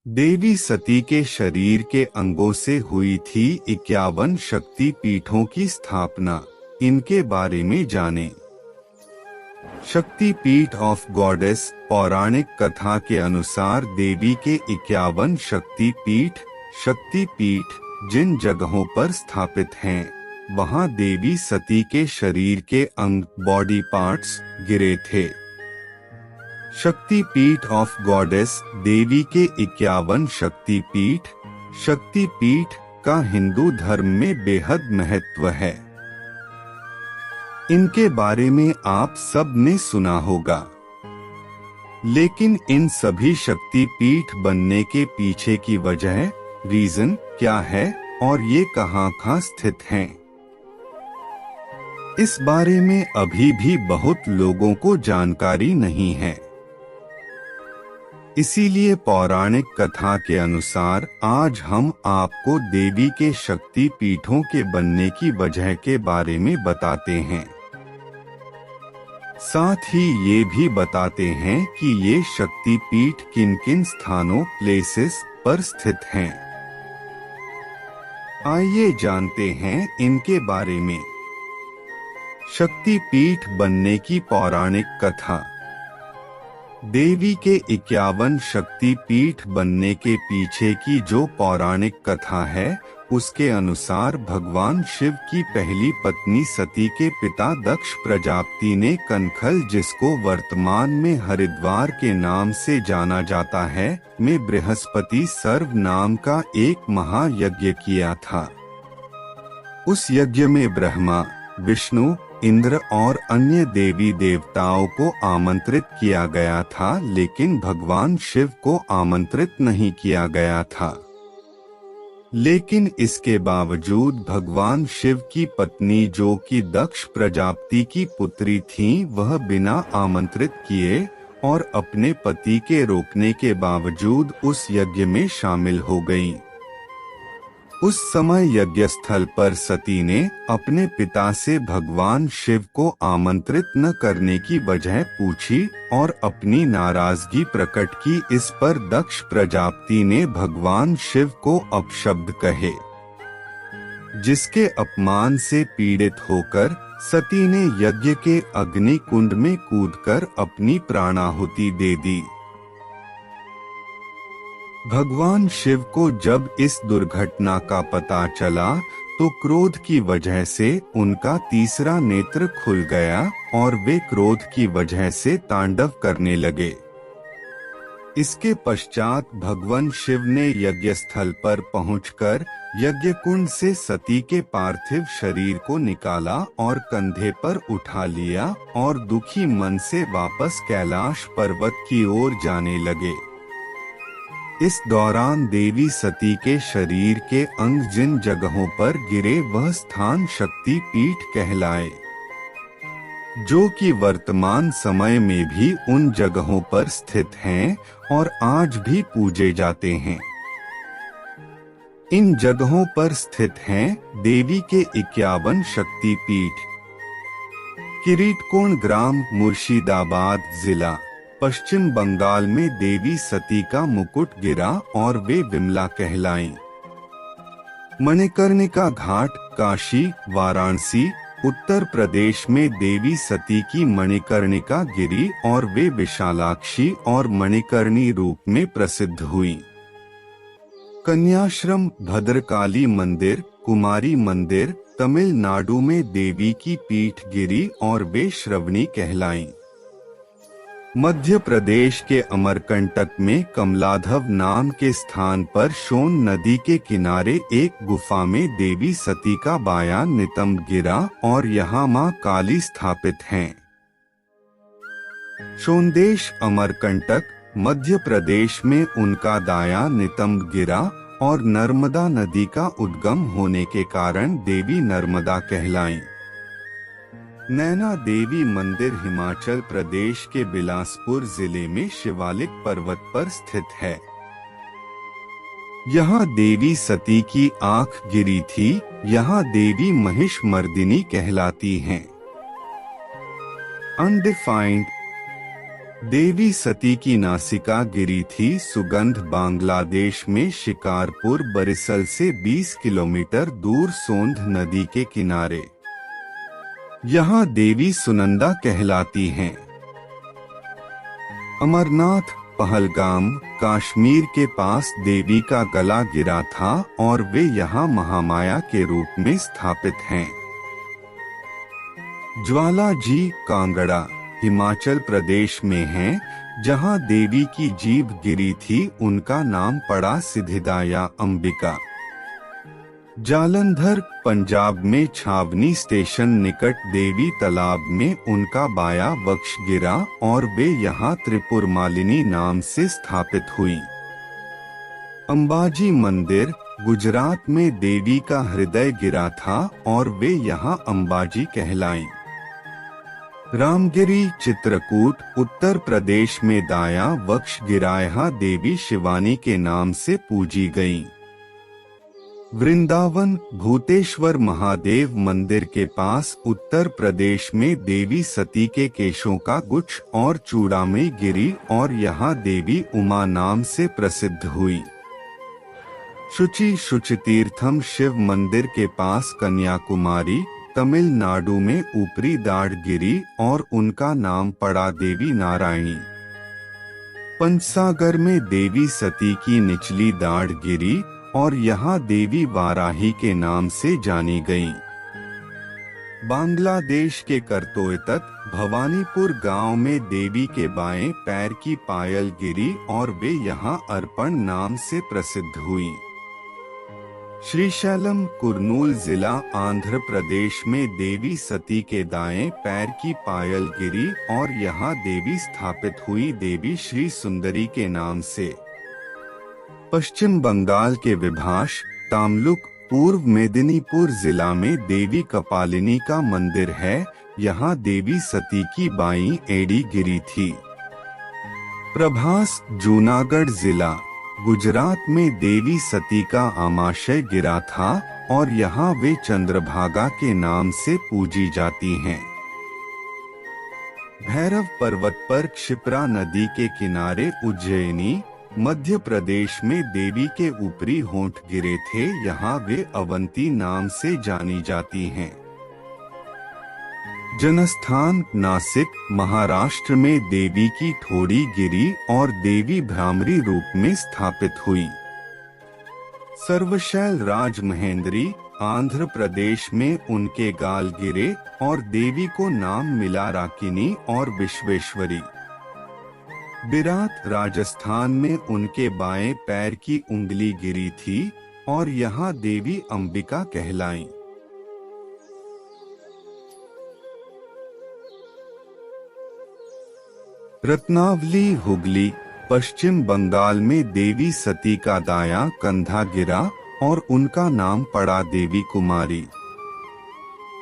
देवी सती के शरीर के अंगों से हुई थी 51 शक्ति पीठों की स्थापना। इनके बारे में जानें। शक्ति पीठ ऑफ गॉडेस। पौराणिक कथा के अनुसार देवी के 51 शक्ति पीठ जिन जगहों पर स्थापित हैं, वहां देवी सती के शरीर के अंग बॉडी पार्ट्स गिरे थे। शक्ति पीठ ऑफ गॉडेस। देवी के 51 शक्ति पीठ का हिंदू धर्म में बेहद महत्व है। इनके बारे में आप सब ने सुना होगा, लेकिन इन सभी शक्ति पीठ बनने के पीछे की वजह रीजन क्या है और ये कहाँ स्थित हैं, इस बारे में अभी भी बहुत लोगों को जानकारी नहीं है। इसीलिए पौराणिक कथा के अनुसार आज हम आपको देवी के शक्ति पीठों के बनने की वजह के बारे में बताते हैं। साथ ही ये भी बताते हैं कि ये शक्ति पीठ किन किन स्थानों प्लेसेस पर स्थित हैं। आइए जानते हैं इनके बारे में। शक्ति पीठ बनने की पौराणिक कथा। देवी के 51 शक्ति पीठ बनने के पीछे की जो पौराणिक कथा है, उसके अनुसार भगवान शिव की पहली पत्नी सती के पिता दक्ष प्रजापति ने कनखल, जिसको वर्तमान में हरिद्वार के नाम से जाना जाता है, में बृहस्पति सर्व नाम का एक महायज्ञ किया था। उस यज्ञ में ब्रह्मा, विष्णु, इंद्र और अन्य देवी देवताओं को आमंत्रित किया गया था, लेकिन भगवान शिव को आमंत्रित नहीं किया गया था। लेकिन इसके बावजूद भगवान शिव की पत्नी, जो कि दक्ष प्रजापति की पुत्री थीं, वह बिना आमंत्रित किए और अपने पति के रोकने के बावजूद उस यज्ञ में शामिल हो गईं। उस समय यज्ञ स्थल पर सती ने अपने पिता से भगवान शिव को आमंत्रित न करने की वजह पूछी और अपनी नाराजगी प्रकट की। इस पर दक्ष प्रजापति ने भगवान शिव को अपशब्द कहे, जिसके अपमान से पीड़ित होकर सती ने यज्ञ के अग्नि कुंड में कूदकर अपनी प्राणाहुति दे दी। भगवान शिव को जब इस दुर्घटना का पता चला तो क्रोध की वजह से उनका तीसरा नेत्र खुल गया और वे क्रोध की वजह से तांडव करने लगे। इसके पश्चात भगवान शिव ने यज्ञ स्थल पर पहुंचकर यज्ञ कुंड से सती के पार्थिव शरीर को निकाला और कंधे पर उठा लिया और दुखी मन से वापस कैलाश पर्वत की ओर जाने लगे। इस दौरान देवी सती के शरीर के अंग जिन जगहों पर गिरे वह स्थान शक्ति पीठ कहलाए, जो कि वर्तमान समय में भी उन जगहों पर स्थित हैं और आज भी पूजे जाते हैं। इन जगहों पर स्थित हैं देवी के 51 शक्ति पीठ। किरीटकोण ग्राम, मुर्शिदाबाद जिला, पश्चिम बंगाल में देवी सती का मुकुट गिरा और वे विमला कहलाईं। मणिकर्णिका घाट, काशी, वाराणसी, उत्तर प्रदेश में देवी सती की मणिकर्णिका गिरी और वे विशालाक्षी और मणिकर्णी रूप में प्रसिद्ध हुई। कन्याश्रम, भद्रकाली मंदिर, कुमारी मंदिर, तमिलनाडु में देवी की पीठ गिरी और वे श्रवणी कहलाईं। मध्य प्रदेश के अमरकंटक में कमलाधव नाम के स्थान पर सोन नदी के किनारे एक गुफा में देवी सती का बायां नितंब गिरा और यहाँ मां काली स्थापित हैं। सोनदेश, अमरकंटक, मध्य प्रदेश में उनका दायां नितंब गिरा और नर्मदा नदी का उद्गम होने के कारण देवी नर्मदा कहलाईं। नैना देवी मंदिर हिमाचल प्रदेश के बिलासपुर जिले में शिवालिक पर्वत पर स्थित है। यहाँ देवी सती की आंख गिरी थी। यहाँ देवी महिषमर्दिनी कहलाती हैं। अनडिफाइंड देवी सती की नासिका गिरी थी सुगंध बांग्लादेश में शिकारपुर बरिसल से 20 किलोमीटर दूर सोंध नदी के किनारे। यहाँ देवी सुनंदा कहलाती हैं। अमरनाथ पहलगाम कश्मीर के पास देवी का गला गिरा था और वे यहाँ महामाया के रूप में स्थापित हैं। ज्वाला जी कांगड़ा हिमाचल प्रदेश में है, जहाँ देवी की जीभ गिरी थी उनका नाम पड़ा सिद्धिदा या अंबिका। जालंधर पंजाब में छावनी स्टेशन निकट देवी तालाब में उनका बाया वक्ष गिरा और वे यहाँ त्रिपुर मालिनी नाम से स्थापित हुई। अंबाजी मंदिर गुजरात में देवी का हृदय गिरा था और वे यहाँ अंबाजी कहलाईं। रामगिरी चित्रकूट उत्तर प्रदेश में दाया वक्ष गिरा, यहाँ देवी शिवानी के नाम से पूजी गईं। वृंदावन भूतेश्वर महादेव मंदिर के पास उत्तर प्रदेश में देवी सती के केशों का गुच्छ और चूड़ामणि गिरी और यहाँ देवी उमा नाम से प्रसिद्ध हुई। शुचितीर्थम शिव मंदिर के पास कन्याकुमारी तमिलनाडु में ऊपरी दाढ़ गिरी और उनका नाम पड़ा देवी नारायणी। पंचसागर में देवी सती की निचली दाढ़ गिरी और यहाँ देवी वाराही के नाम से जानी गई। बांग्लादेश के करतोयतत भवानीपुर गांव में देवी के बाएं पैर की पायल गिरी और वे यहाँ अर्पण नाम से प्रसिद्ध हुई। श्रीशैलम कुर्नूल जिला आंध्र प्रदेश में देवी सती के दाएं पैर की पायल गिरी और यहाँ देवी स्थापित हुई देवी श्री सुंदरी के नाम से। पश्चिम बंगाल के विभाष तामलुक पूर्व मेदिनीपुर जिला में देवी कपालिनी का मंदिर है, यहाँ देवी सती की बाईं एड़ी गिरी थी। प्रभास जूनागढ़ जिला गुजरात में देवी सती का आमाशय गिरा था और यहाँ वे चंद्रभागा के नाम से पूजी जाती हैं। भैरव पर्वत पर क्षिप्रा नदी के किनारे उज्जैनी मध्य प्रदेश में देवी के ऊपरी होंठ गिरे थे, यहाँ वे अवंती नाम से जानी जाती हैं। जनस्थान नासिक महाराष्ट्र में देवी की ठोड़ी गिरी और देवी भ्रामरी रूप में स्थापित हुई। सर्वशैल राज महेंद्री आंध्र प्रदेश में उनके गाल गिरे और देवी को नाम मिला राकिनी और विश्वेश्वरी। बिरात राजस्थान में उनके बाएं पैर की उंगली गिरी थी और यहाँ देवी अंबिका कहलाईं। रत्नावली हुगली पश्चिम बंगाल में देवी सती का दायां कंधा गिरा और उनका नाम पड़ा देवी कुमारी।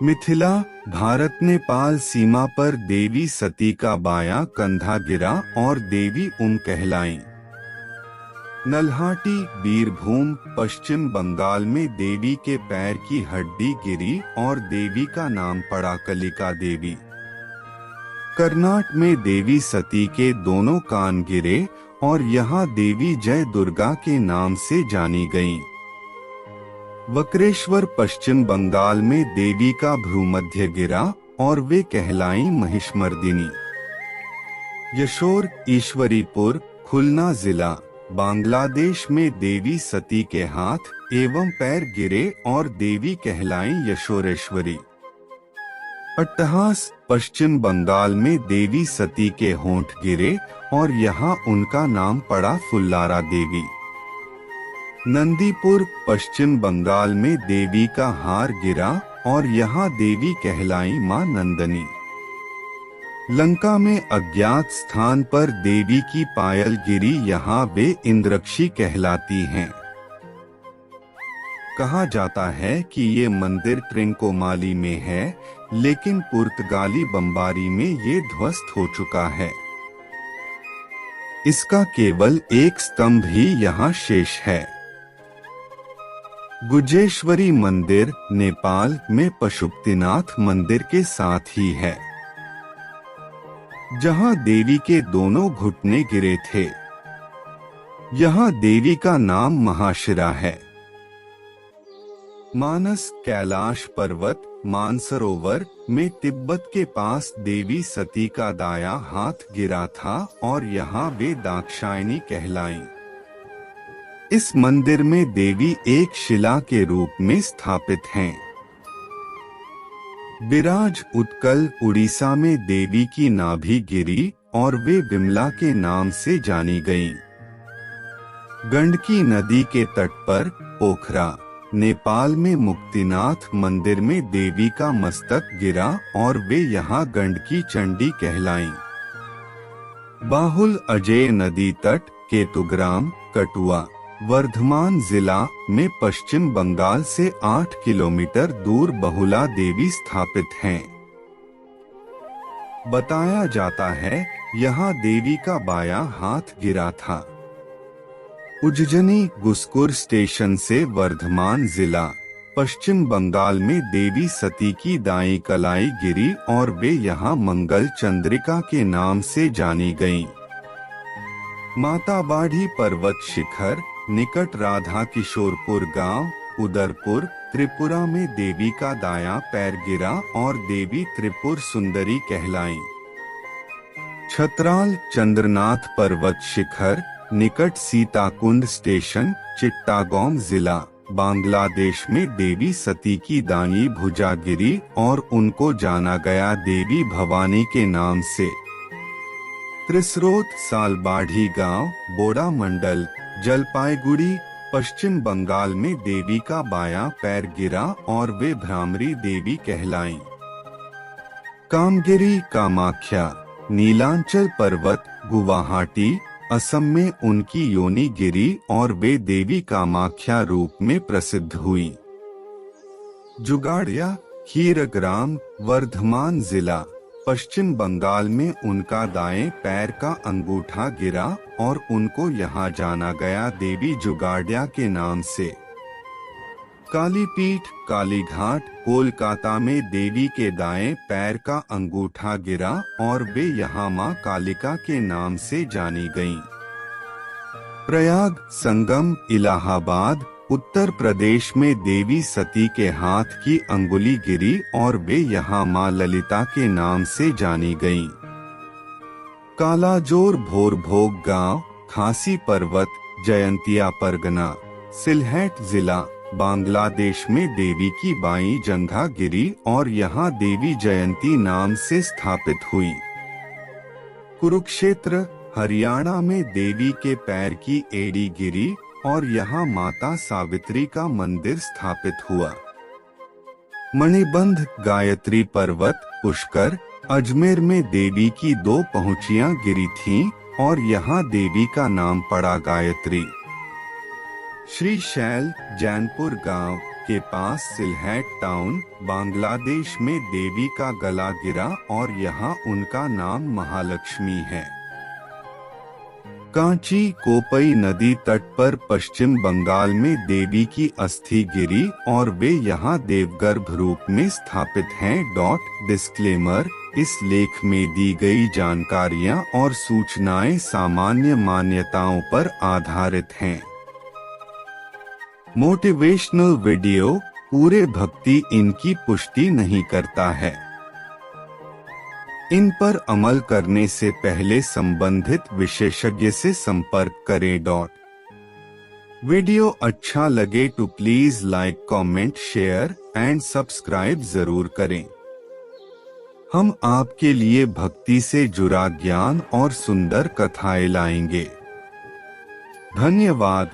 मिथिला भारत नेपाल सीमा पर देवी सती का बायां कंधा गिरा और देवी कहलाईं। नल्हाटी बीरभूम पश्चिम बंगाल में देवी के पैर की हड्डी गिरी और देवी का नाम पड़ा कलिका देवी। कर्नाटक में देवी सती के दोनों कान गिरे और यहाँ देवी जय दुर्गा के नाम से जानी गईं। वक्रेश्वर पश्चिम बंगाल में देवी का भ्रूमध्य गिरा और वे कहलाईं महिषमर्दिनी। यशोर ईश्वरीपुर खुलना जिला बांग्लादेश में देवी सती के हाथ एवं पैर गिरे और देवी कहलाईं यशोरेश्वरी। अट्टहास पश्चिम बंगाल में देवी सती के होंठ गिरे और यहाँ उनका नाम पड़ा फुल्लारा देवी। नंदीपुर पश्चिम बंगाल में देवी का हार गिरा और यहाँ देवी कहलाईं मां नंदनी। लंका में अज्ञात स्थान पर देवी की पायल गिरी, यहाँ वे इंद्रक्षी कहलाती हैं। कहा जाता है कि ये मंदिर ट्रिंकोमाली में है, लेकिन पुर्तगाली बम्बारी में ये ध्वस्त हो चुका है। इसका केवल एक स्तंभ ही यहाँ शेष है। गुजेश्वरी मंदिर नेपाल में पशुपतिनाथ मंदिर के साथ ही है। जहां देवी के दोनों घुटने गिरे थे। यहाँ देवी का नाम महाशिरा है। मानस कैलाश पर्वत मानसरोवर में तिब्बत के पास देवी सती का दाया हाथ गिरा था और यहाँ वे दाक्षायणी कहलाईं। इस मंदिर में देवी एक शिला के रूप में स्थापित हैं। बिराज उत्कल उड़ीसा में देवी की नाभि गिरी और वे विमला के नाम से जानी गईं। गंडकी नदी के तट पर पोखरा नेपाल में मुक्तिनाथ मंदिर में देवी का मस्तक गिरा और वे यहाँ गंडकी चंडी कहलाईं। बाहुल अजय नदी तट केतुग्राम कटुआ वर्धमान जिला में पश्चिम बंगाल से 8 किलोमीटर दूर बहुला देवी स्थापित हैं। बताया जाता है यहाँ देवी का बायां हाथ गिरा था। उज्जनी गुस्कुर स्टेशन से वर्धमान जिला पश्चिम बंगाल में देवी सती की दाई कलाई गिरी और वे यहाँ मंगल चंद्रिका के नाम से जानी गईं। माता बाढ़ी पर्वत शिखर निकट राधा किशोरपुर गांव उदरपुर त्रिपुरा में देवी का दायां पैर गिरा और देवी त्रिपुर सुंदरी कहलाईं। छतराल चंद्रनाथ पर्वत शिखर निकट सीताकुंड स्टेशन चिट्टागोंग जिला बांग्लादेश में देवी सती की दाई भुजा गिरी और उनको जाना गया देवी भवानी के नाम से। त्रिस्रोत सालबाढ़ी गांव बोडा मंडल जलपाईगुड़ी पश्चिम बंगाल में देवी का बायां पैर गिरा और वे भ्रामरी देवी कहलाईं। कामगिरी कामाख्या नीलांचल पर्वत गुवाहाटी असम में उनकी योनि गिरी और वे देवी कामाख्या रूप में प्रसिद्ध हुई। जुगाड़िया खीरग्राम वर्धमान जिला पश्चिम बंगाल में उनका दाएं पैर का अंगूठा गिरा और उनको यहाँ जाना गया देवी जुगाड़िया के नाम से। कालीपीठ कालीघाट कोलकाता में देवी के दाएं पैर का अंगूठा गिरा और वे यहाँ मां कालिका के नाम से जानी गईं। प्रयाग संगम इलाहाबाद उत्तर प्रदेश में देवी सती के हाथ की अंगुली गिरी और वे यहाँ मां ललिता के नाम से जानी गईं। कालाजोर भोरभोग गांव खासी पर्वत जयंतिया परगना सिलहट जिला बांग्लादेश में देवी की बाईं जंघा गिरी और यहाँ देवी जयंती नाम से स्थापित हुई। कुरुक्षेत्र हरियाणा में देवी के पैर की एड़ी गिरी और यहाँ माता सावित्री का मंदिर स्थापित हुआ। मणिबंध गायत्री पर्वत पुष्कर अजमेर में देवी की 2 पहुंचियां गिरी थीं और यहाँ देवी का नाम पड़ा गायत्री। श्री शैल जैनपुर गांव के पास सिलहट टाउन बांग्लादेश में देवी का गला गिरा और यहाँ उनका नाम महालक्ष्मी है। कांची कोपई नदी तट पर पश्चिम बंगाल में देवी की अस्थि गिरी और वे यहाँ देवगर्भ रूप में स्थापित हैं। डिस्क्लेमर इस लेख में दी गई जानकारियाँ और सूचनाएं सामान्य मान्यताओं पर आधारित हैं। मोटिवेशनल वीडियो पूरे भक्ति इनकी पुष्टि नहीं करता है। इन पर अमल करने से पहले संबंधित विशेषज्ञ से संपर्क करें। वीडियो अच्छा लगे तो please like comment share and subscribe जरूर करें। हम आपके लिए भक्ति से जुड़ा ज्ञान और सुंदर कथाएं लाएंगे। धन्यवाद।